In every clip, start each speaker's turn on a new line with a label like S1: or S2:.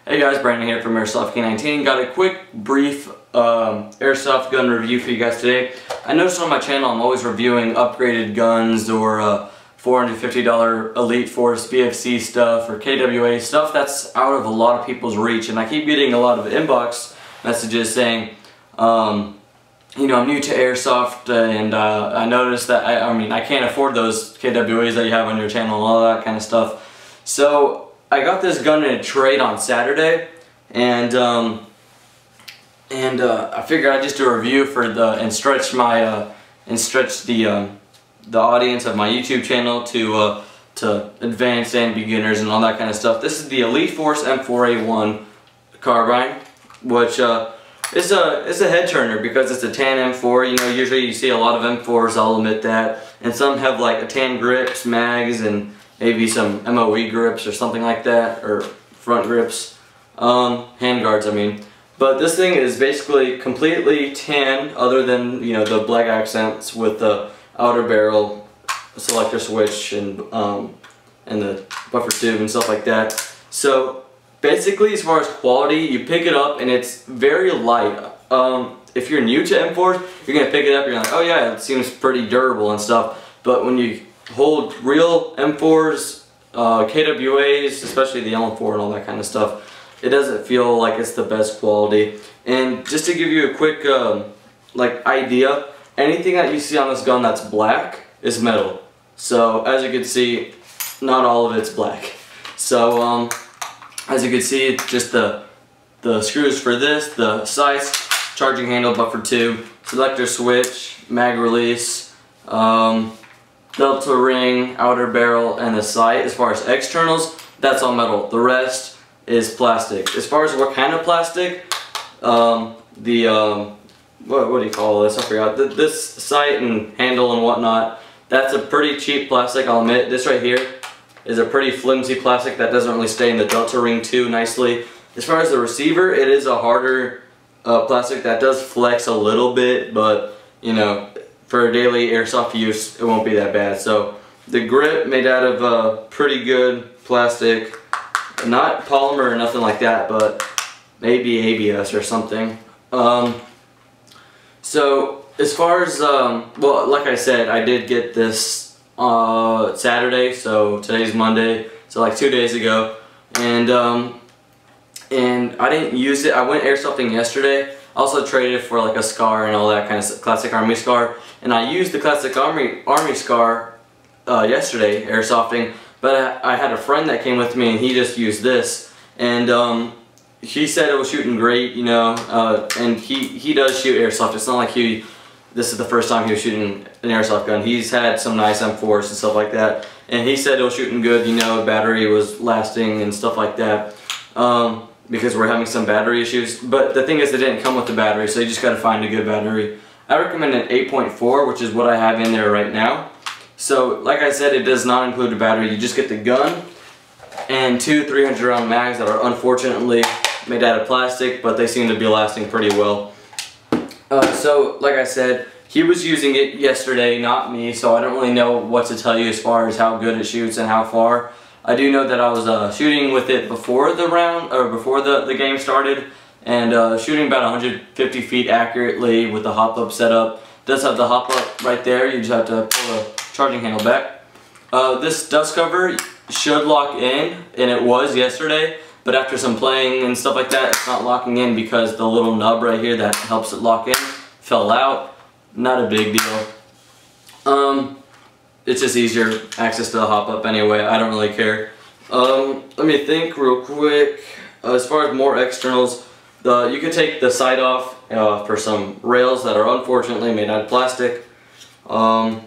S1: Hey guys, Brandon here from Airsoft K19. Got a quick, brief airsoft gun review for you guys today. I noticed on my channel I'm always reviewing upgraded guns or $450 Elite Force BFC stuff or KWA stuff that's out of a lot of people's reach, and I keep getting a lot of inbox messages saying, you know, I'm new to airsoft and I noticed that I can't afford those KWAs that you have on your channel and all that kind of stuff. So I got this gun in a trade on Saturday, and I figured I'd just do a review for and stretch the audience of my YouTube channel to advanced and beginners and all that kind of stuff. This is the Elite Force M4A1 carbine, which is a head turner because it's a tan M4. You know, usually you see a lot of M4s, I'll admit that, and some have like a tan grips, mags, and maybe some MOE grips or something like that, or front grips, hand guards I mean. But this thing is basically completely tan, other than, you know, the black accents with the outer barrel selector switch and the buffer tube and stuff like that. So basically, as far as quality, you pick it up and it's very light. If you're new to M4s, you're gonna pick it up, you're like, oh yeah, it seems pretty durable and stuff. But when you hold real M4s, KWAs, especially the L4 and all that kind of stuff, it doesn't feel like it's the best quality. And just to give you a quick like idea, anything that you see on this gun that's black is metal. So as you can see, not all of it's black. So as you can see, just the screws for this, the sights, charging handle, buffer tube, selector switch, mag release, delta ring, outer barrel, and the sight. As far as externals, that's all metal. The rest is plastic. As far as what kind of plastic, what do you call this? I forgot. This sight and handle and whatnot, that's a pretty cheap plastic, I'll admit. This right here is a pretty flimsy plastic that doesn't really stay in the delta ring too nicely. As far as the receiver, it is a harder plastic that does flex a little bit, but you know, for daily airsoft use, it won't be that bad. So the grip made out of pretty good plastic, not polymer or nothing like that, but maybe ABS or something. So as far as well, like I said, I did get this Saturday, so today's Monday, so like 2 days ago, and I didn't use it. I went airsofting yesterday. I also traded for like a SCAR and all that kind of stuff, classic Army SCAR, and I used the classic Army SCAR yesterday airsofting, but I had a friend that came with me and he just used this, and he said it was shooting great, you know, and he does shoot airsoft. It's not like this is the first time he was shooting an airsoft gun. He's had some nice M4s and stuff like that, and he said it was shooting good, you know, battery was lasting and stuff like that, because we're having some battery issues. But the thing is, it didn't come with the battery, so you just gotta find a good battery. I recommend an 8.4, which is what I have in there right now. So like I said, it does not include a battery. You just get the gun and two 300 round mags that are unfortunately made out of plastic, but they seem to be lasting pretty well. So like I said, he was using it yesterday, not me, so I don't really know what to tell you as far as how good it shoots and how far. I do know that I was shooting with it before the round, or before the game started, and shooting about 150 feet accurately with the hop-up setup. It does have the hop-up right there. You just have to pull the charging handle back. This dust cover should lock in, and it was yesterday, but after some playing and stuff like that, it's not locking in because the little nub right here that helps it lock in fell out. Not a big deal. It's just easier access to the hop-up anyway. I don't really care. Let me think real quick. As far as more externals, you can take the sight off for some rails that are unfortunately made out of plastic. Let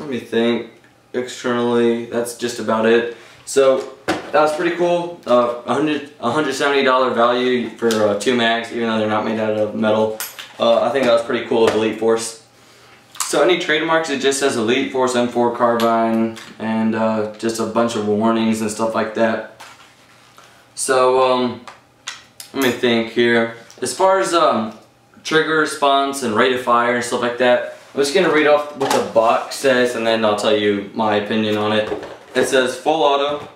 S1: me think. Externally, that's just about it. So that was pretty cool. $170 value for 2 mags, even though they're not made out of metal. I think that was pretty cool of Elite Force. So any trademarks, it just says Elite Force M4 carbine, and just a bunch of warnings and stuff like that. So let me think here. As far as trigger response and rate of fire and stuff like that, I'm just going to read off what the box says, and then I'll tell you my opinion on it. It says full auto,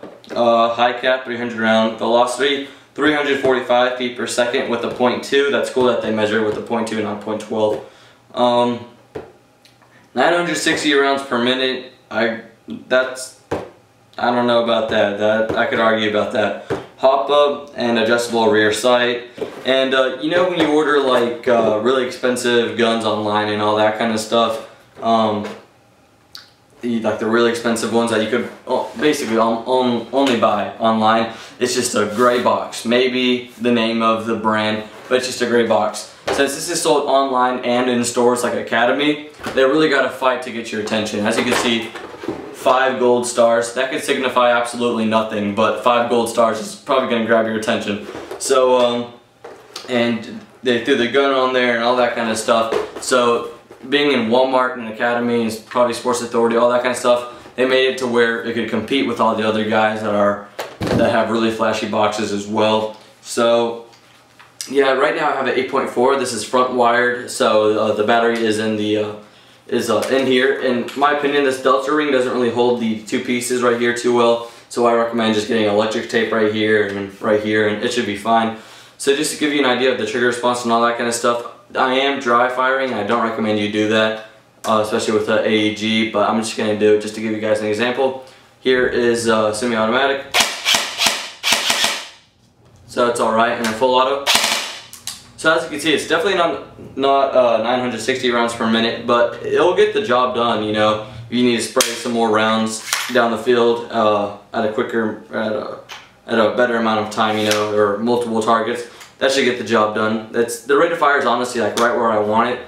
S1: high cap 300 round, velocity 345 feet per second with a .2. That's cool that they measure with a .2, not .12. 960 rounds per minute. I don't know about that. I could argue about that. Hop up and adjustable rear sight. And you know when you order like really expensive guns online and all that kind of stuff, like the really expensive ones that you could basically only buy online, it's just a gray box. Maybe the name of the brand, but it's just a gray box. Since this is sold online and in stores like Academy, they really got to fight to get your attention. As you can see, 5 gold stars. That could signify absolutely nothing, but 5 gold stars is probably going to grab your attention. So, and they threw the gun on there and all that kind of stuff. So, being in Walmart and Academy and probably Sports Authority, all that kind of stuff, they made it to where it could compete with all the other guys that have really flashy boxes as well. So, yeah, right now I have an 8.4. This is front wired, so the battery is in the in here. In my opinion, this Delta ring doesn't really hold the 2 pieces right here too well, so I recommend just getting electric tape right here, and it should be fine. So just to give you an idea of the trigger response and all that kind of stuff, I am dry firing. I don't recommend you do that, especially with the AEG, but I'm just going to do it just to give you guys an example. Here is semi-automatic, so it's alright, and then full auto. So as you can see, it's definitely not 960 rounds per minute, but it'll get the job done. You know, if you need to spray some more rounds down the field at a better amount of time, you know, or multiple targets, that should get the job done. The rate of fire is honestly like right where I want it.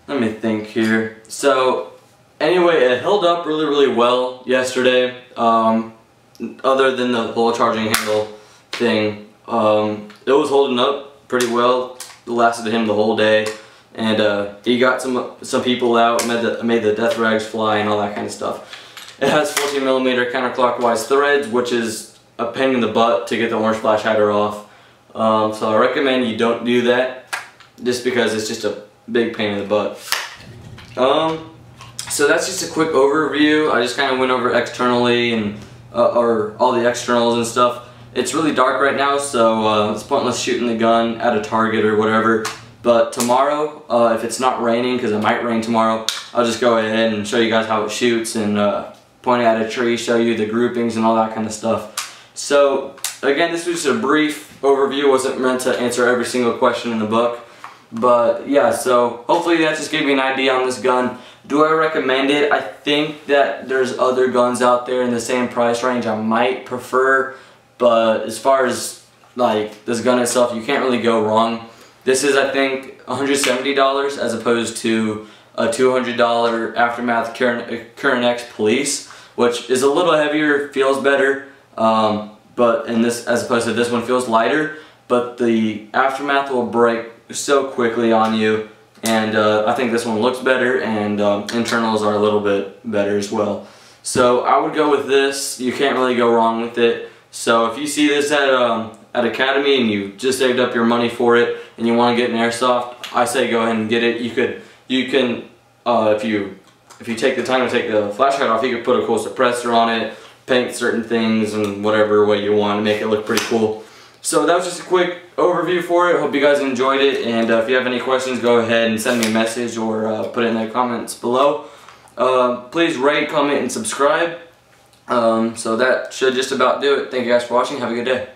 S1: Let me think here. So anyway, it held up really well yesterday. Other than the whole charging handle thing. It was holding up pretty well. It lasted him the whole day, and he got some people out, made the death rags fly and all that kind of stuff. It has 14mm counterclockwise threads, which is a pain in the butt to get the orange flash hider off. So I recommend you don't do that, just because it's just a big pain in the butt. So that's just a quick overview. I just kind of went over externally and or all the externals and stuff. It's really dark right now, so it's pointless shooting the gun at a target or whatever. But tomorrow, if it's not raining, because it might rain tomorrow, I'll just go ahead and show you guys how it shoots and point at a tree, show you the groupings and all that kind of stuff. So again, this was just a brief overview. It wasn't meant to answer every single question in the book. But yeah, so hopefully that just gave you an idea on this gun. Do I recommend it? I think that there's other guns out there in the same price range I might prefer. But as far as like this gun itself, you can't really go wrong. This is, I think, $170 as opposed to a $200 Aftermath Current X Police, which is a little heavier, feels better. But in this, as opposed to this one, feels lighter. But the Aftermath will break so quickly on you, and I think this one looks better, and internals are a little bit better as well. So I would go with this. You can't really go wrong with it. So if you see this at Academy and you just saved up your money for it and you want to get an airsoft, I say go ahead and get it. You can if you take the time to take the flashlight off, you could put a cool suppressor on it, paint certain things in whatever way you want to make it look pretty cool. So that was just a quick overview for it. Hope you guys enjoyed it, and if you have any questions, go ahead and send me a message or put it in the comments below. Please rate, comment, and subscribe. So that should just about do it. Thank you guys for watching. Have a good day.